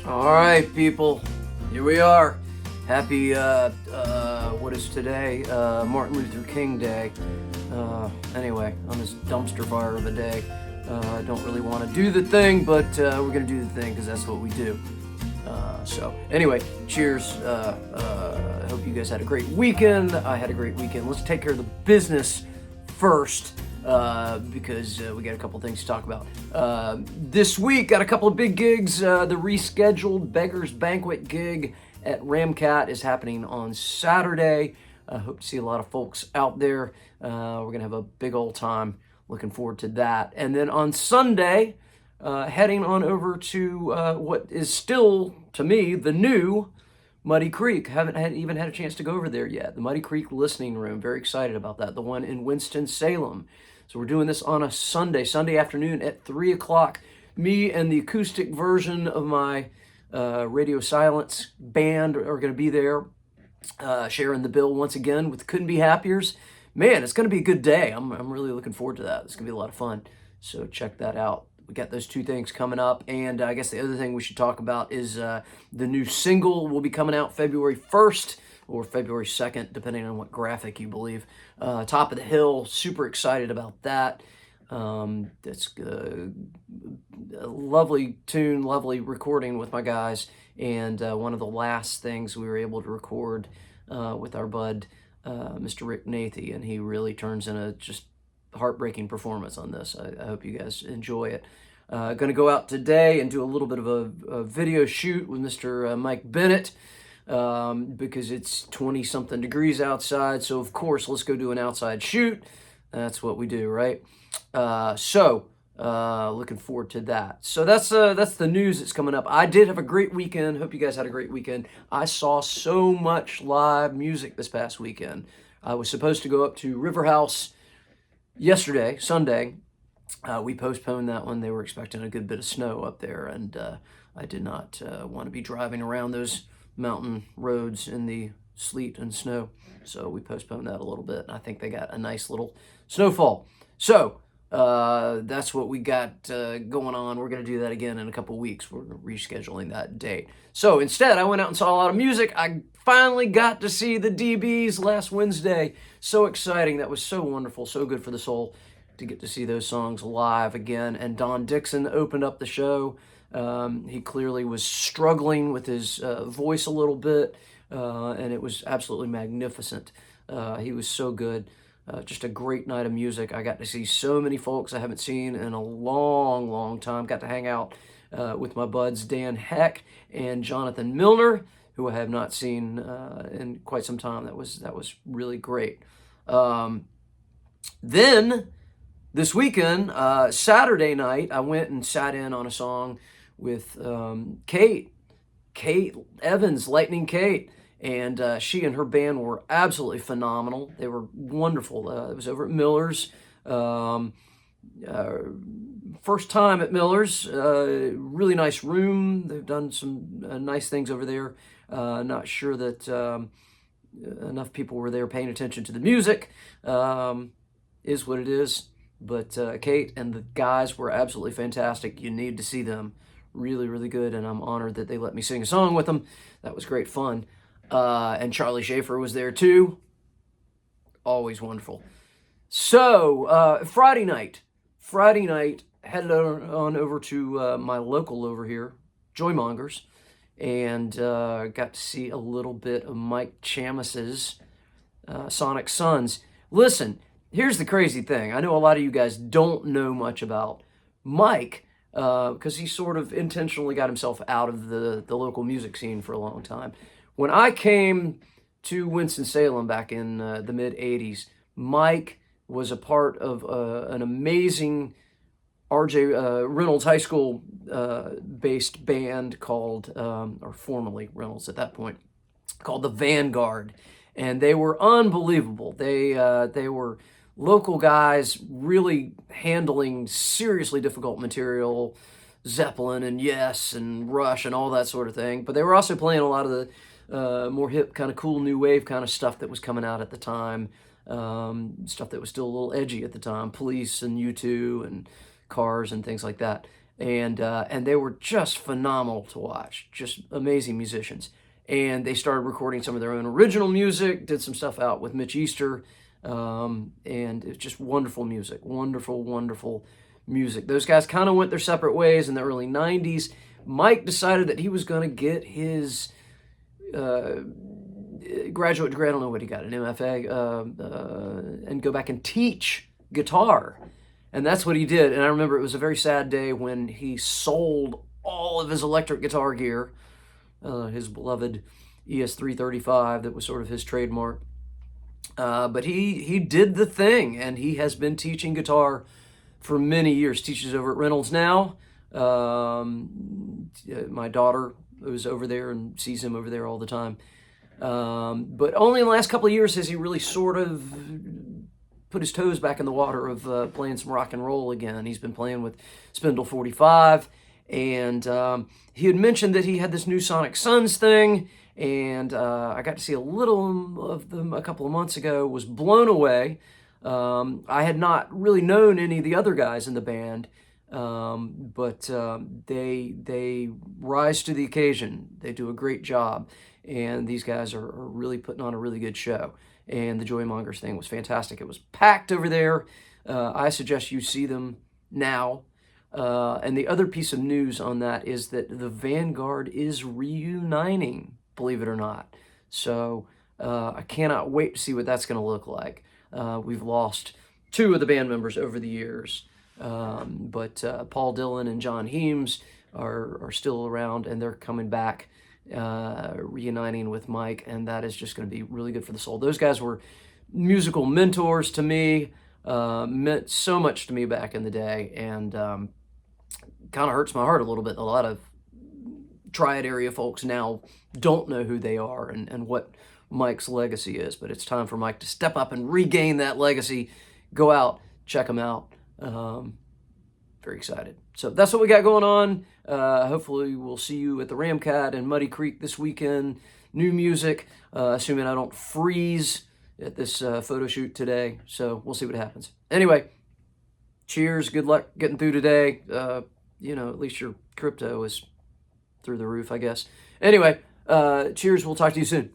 All right, people, here we are. Happy, what is today? Martin Luther King Day. Anyway, on this dumpster fire of a day, I don't really want to do the thing, but we're going to do the thing because that's what we do. So, anyway, cheers. I hope you guys had a great weekend. I had a great weekend. Let's take care of the business first. Because we got a couple things to talk about. This week, got a couple of big gigs. The rescheduled Beggar's Banquet gig at Ramcat is happening on Saturday. I hope to see a lot of folks out there. We're going to have a big old time. Looking forward to that. And then on Sunday, heading on over to what is still, to me, the new Muddy Creek. Haven't even had a chance to go over there yet. The Muddy Creek Listening Room. Very excited about that. The one in Winston-Salem. So we're doing this on a Sunday afternoon at 3 o'clock. Me and the acoustic version of my Radio Silence band are going to be there, sharing the bill once again with Couldn't Be Happiers. Man, it's going to be a good day. I'm really looking forward to that. It's going to be a lot of fun. So check that out. We got those two things coming up. And I guess the other thing we should talk about is the new single will be coming out February 1st. Or February 2nd, depending on what graphic you believe. Top of the Hill, super excited about that. It's a lovely tune, lovely recording with my guys, and one of the last things we were able to record with our bud, Mr. Rick Nathy, and he really turns in a just heartbreaking performance on this. I hope you guys enjoy it. Going to go out today and do a little bit of a video shoot with Mr. Mike Bennett. Because it's 20-something degrees outside, so of course let's go do an outside shoot. That's what we do, right? Looking forward to that. So that's the news that's coming up. I did have a great weekend. Hope you guys had a great weekend. I saw so much live music this past weekend. I was supposed to go up to River House yesterday, Sunday. We postponed that one. They were expecting a good bit of snow up there, and I did not want to be driving around those mountain roads in the sleet and snow, so we postponed that a little bit. I think they got a nice little snowfall. So that's what we got going on. We're going to do that again in a couple weeks. We're rescheduling that date. So instead, I went out and saw a lot of music. I finally got to see the DBs last Wednesday. So exciting. That was so wonderful, so good for the soul to get to see those songs live again. And Don Dixon opened up the show. He clearly was struggling with his voice a little bit, and it was absolutely magnificent. He was so good. Just a great night of music. I got to see so many folks I haven't seen in a long, long time. Got to hang out with my buds Dan Heck and Jonathan Milner, who I have not seen in quite some time. That was really great. Then this weekend, Saturday night, I went and sat in on a song with Kate Evans, Lightning Kate, and she and her band were absolutely phenomenal. They were wonderful. It was over at Miller's. First time at Miller's. Really nice room. They've done some nice things over there. Not sure that enough people were there paying attention to the music. Is what it is. But Kate and the guys were absolutely fantastic. You need to see them. Really, really good, and I'm honored that they let me sing a song with them. That was great fun. And Charlie Schaefer was there too. Always wonderful. So, Friday night, headed on over to my local over here, Joymongers, and got to see a little bit of Mike Chamis's Sonic Sons. Listen, here's the crazy thing. I know a lot of you guys don't know much about Mike, because he sort of intentionally got himself out of the local music scene for a long time. When I came to Winston-Salem back in the mid-'80s, Mike was a part of an amazing R.J. Reynolds High School based band called, or formerly Reynolds at that point, called the Vanguard. And they were unbelievable. They were local guys really handling seriously difficult material, Zeppelin and Yes and Rush and all that sort of thing. But they were also playing a lot of the more hip, kind of cool new wave kind of stuff that was coming out at the time. Stuff that was still a little edgy at the time. Police and U2 and Cars and things like that. and they were just phenomenal to watch, just amazing musicians. And they started recording some of their own original music, did some stuff out with Mitch Easter, and it's just wonderful music, wonderful, wonderful music. Those guys kind of went their separate ways in the early 90s. Mike decided that he was going to get his graduate degree, I don't know what he got, an MFA, and go back and teach guitar. And that's what he did. And I remember it was a very sad day when he sold all of his electric guitar gear, his beloved ES335 that was sort of his trademark. But he did the thing, and he has been teaching guitar for many years. Teaches over at Reynolds now. My daughter was over there and sees him over there all the time. But only in the last couple of years has he really sort of put his toes back in the water of playing some rock and roll again. He's been playing with Spindle 45, and he had mentioned that he had this new Sonic Suns thing, and I got to see a little of them a couple of months ago, was blown away. I had not really known any of the other guys in the band, but they rise to the occasion. They do a great job, and these guys are really putting on a really good show. And the Joymongers thing was fantastic. It was packed over there. I suggest you see them now. And the other piece of news on that is that the Vanguard is reuniting, believe it or not. So I cannot wait to see what that's going to look like. We've lost two of the band members over the years, but Paul Dillon and John Heems are still around, and they're coming back, reuniting with Mike, and that is just going to be really good for the soul. Those guys were musical mentors to me, meant so much to me back in the day, and kind of hurts my heart a little bit. A lot of Triad area folks now don't know who they are and what Mike's legacy is, but it's time for Mike to step up and regain that legacy. Go out, check them out. Very excited. So that's what we got going on. Hopefully we'll see you at the Ramcat in Muddy Creek this weekend. New music, assuming I don't freeze at this photo shoot today. So we'll see what happens. Anyway, cheers. Good luck getting through today. At least your crypto is through the roof, I guess. Anyway, cheers. We'll talk to you soon.